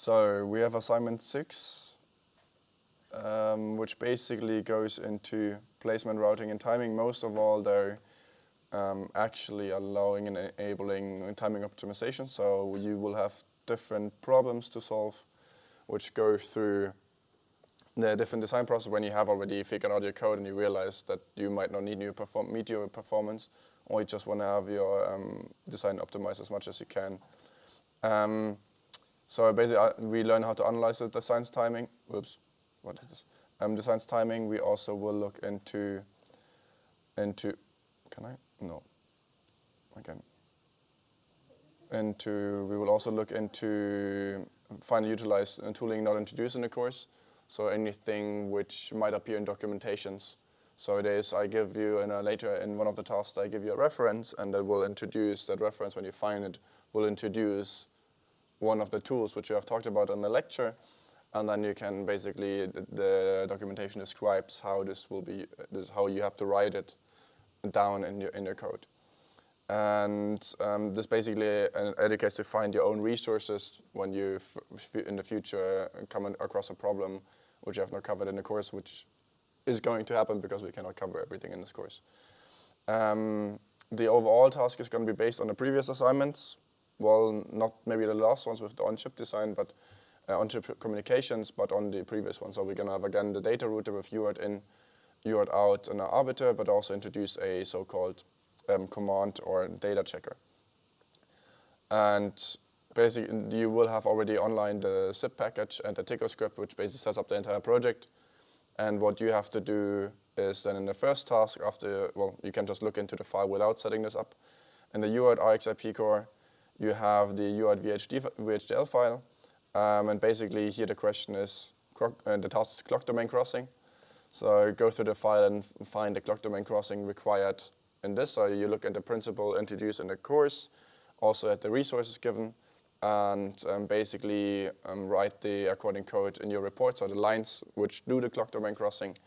So we have assignment 6, which basically goes into placement, routing, and timing. Most of all, they're actually allowing and enabling timing optimization. So you will have different problems to solve, which go through the different design process when you have already figured out your code and you realize that you might not need meet your performance, or you just want to have your design optimized as much as you can. So basically, we learn how to analyze the design's timing. Whoops, what is this? Design's timing. We also will look into. Can I? No. Again. We will also look into finally utilize tooling not introduced in the course. So anything which might appear in documentations. So it is, I give you later in one of the tasks, I give you a reference, and that will introduce that reference when you find it, will introduce one of the tools which you have talked about in the lecture, and then you can basically, the documentation describes how this will be, how you have to write it down in your code. And this basically educates you to find your own resources when you, in the future, come across a problem which you have not covered in the course, which is going to happen because we cannot cover everything in this course. The overall task is going to be based on the previous assignments. Well, not maybe the last ones with the on-chip design, but on-chip communications, but on the previous one. So we're going to have, again, the data router with UART in, UART out, and an arbiter, but also introduce a so-called command or data checker. And basically, you will have already online the zip package and the Tico script, which basically sets up the entire project. And what you have to do is then in the first task, after, well, you can just look into the file without setting this up. In the UART RxIP core, you have the UART VHDL file. And basically, here the question is, the task is clock domain crossing. So go through the file and find the clock domain crossing required in this. So you look at the principle introduced in the course, also at the resources given, and basically write the according code in your report, so the lines which do the clock domain crossing,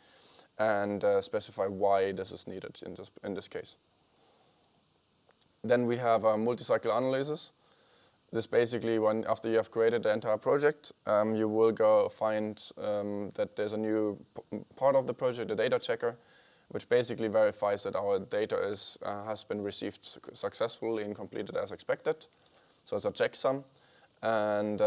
and specify why this is needed in this case. Then we have a multi-cycle analysis. This basically, after you have created the entire project, you will go find that there's a new part of the project, the data checker, which basically verifies that our data has been received successfully and completed as expected. So it's a checksum. And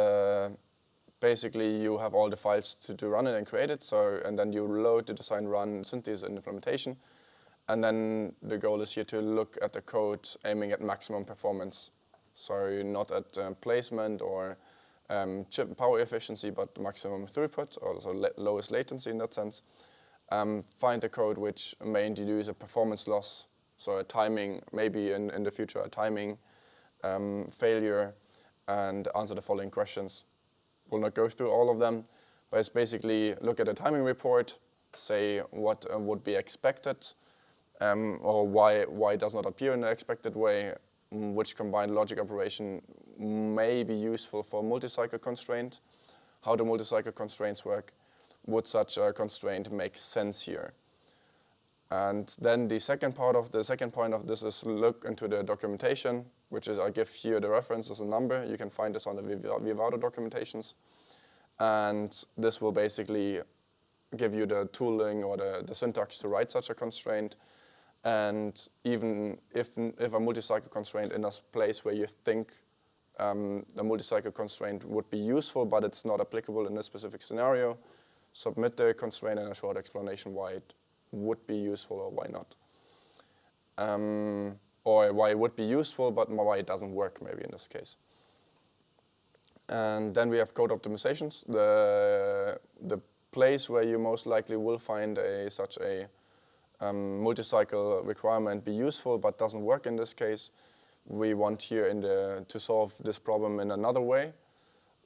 basically, you have all the files to run it and create it. And then you load the design, run, synthesis, and implementation. And then the goal is here to look at the code aiming at maximum performance. So not at placement or chip power efficiency, but maximum throughput, or so lowest latency in that sense. Find the code which may introduce a performance loss, so a timing, maybe in the future, a timing failure, and answer the following questions. We'll not go through all of them, but it's basically look at the timing report, say what would be expected, or why it does not appear in the expected way, which combined logic operation may be useful for multi-cycle constraint, how the multi-cycle constraints work, would such a constraint make sense here. And then the second point of this is look into the documentation, which is I give here the reference as a number. You can find this on the Vivado documentations. And this will basically give you the tooling or the syntax to write such a constraint. And even if a multi-cycle constraint in a place where you think the multi-cycle constraint would be useful, but it's not applicable in this specific scenario, submit the constraint and a short explanation why it would be useful or why not. Or why it would be useful, but why it doesn't work maybe in this case. And then we have code optimizations. The place where you most likely will find such a multi-cycle requirement be useful but doesn't work in this case. We want here to solve this problem in another way,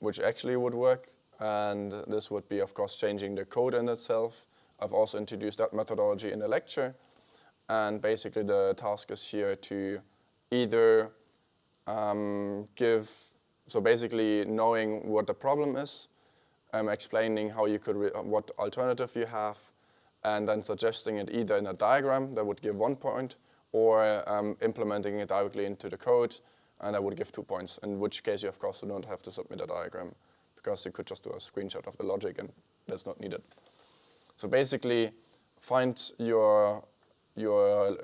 which actually would work. And this would be, of course, changing the code in itself. I've also introduced that methodology in the lecture. And basically, the task is here to either so basically knowing what the problem is, explaining how you could, what alternative you have, and then suggesting it either in a diagram that would give 1 point, or implementing it directly into the code, and that would give 2 points, in which case you, of course, do not have to submit a diagram, because you could just do a screenshot of the logic and that's not needed. So basically, find your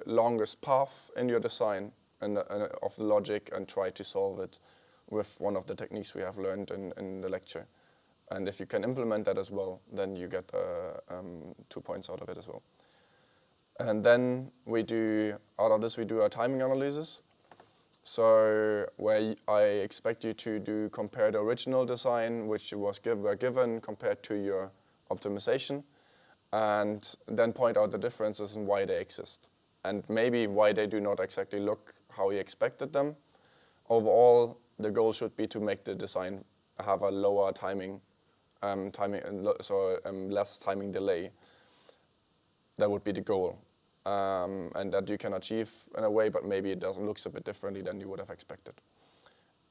longest path in your design and of the logic and try to solve it with one of the techniques we have learned in the lecture. And if you can implement that as well, then you get 2 points out of it as well. And then out of this we do a timing analysis. So where I expect you to compare the original design, which were given, compared to your optimization, and then point out the differences and why they exist. And maybe why they do not exactly look how you expected them. Overall, the goal should be to make the design have a lower less timing delay. That would be the goal. And that you can achieve in a way, but maybe it looks a bit differently than you would have expected.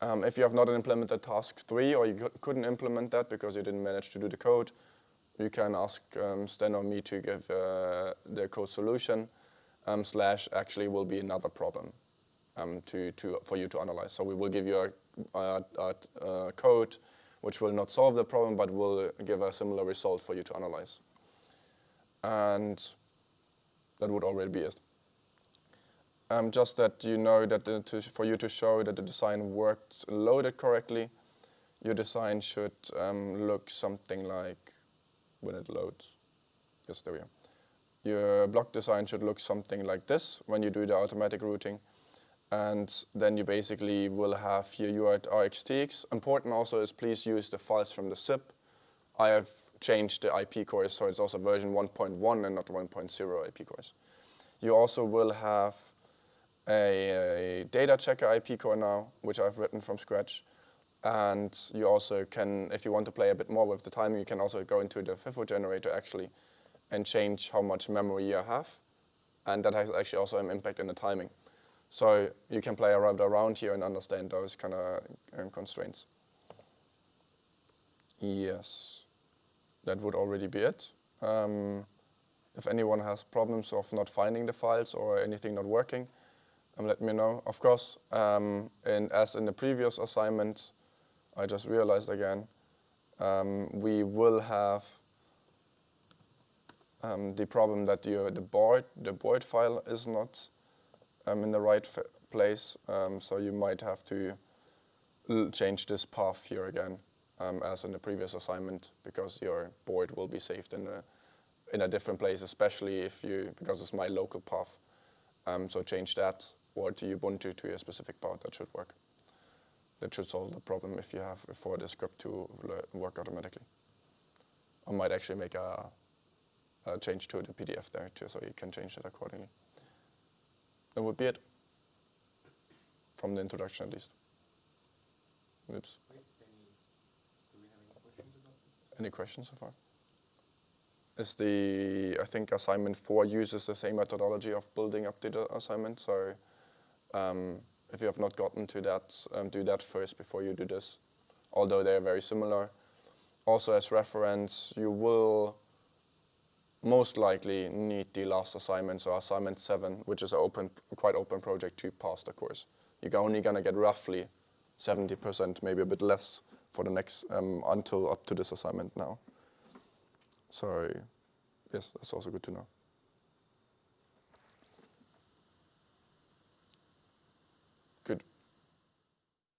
If you have not implemented task 3 or you couldn't implement that because you didn't manage to do the code, you can ask Sten or me to give the code solution, / actually will be another problem for you to analyze. So we will give you a code which will not solve the problem, but will give a similar result for you to analyze. And that would already be it. Just that you know that for you to show that the design worked loaded correctly, your design should look something like, when it loads, yes, there we are. Your block design should look something like this when you do the automatic routing. And then you basically will have here UART-RxTX. Important also is please use the files from the zip. I have changed the IP cores, so it's also version 1.1 and not 1.0 IP cores. You also will have a data checker IP core now, which I've written from scratch. And you also can, if you want to play a bit more with the timing, you can also go into the FIFO generator actually and change how much memory you have. And that has actually also an impact in the timing. So you can play around here and understand those kind of constraints. Yes, that would already be it. If anyone has problems of not finding the files or anything not working, let me know. Of course, as in the previous assignment, I just realized again, we will have the problem that the board file is not in the right place, so you might have to change this path here again, as in the previous assignment, because your board will be saved in a different place, especially because it's my local path. So change that or to Ubuntu to a specific path. That should work. That should solve the problem if you have for the script to work automatically. I might actually make a change to the PDF there too, so you can change it accordingly. That would be it, from the introduction at least. Oops. Do we have any questions about this? Any questions so far? I think assignment 4 uses the same methodology of building up the assignment, so if you have not gotten to that, do that first before you do this, although they're very similar. Also as reference, you will most likely need the last assignment, so assignment 7, which is a quite open project to pass the course. You're only going to get roughly 70%, maybe a bit less for the next, until up to this assignment now. So yes, that's also good to know.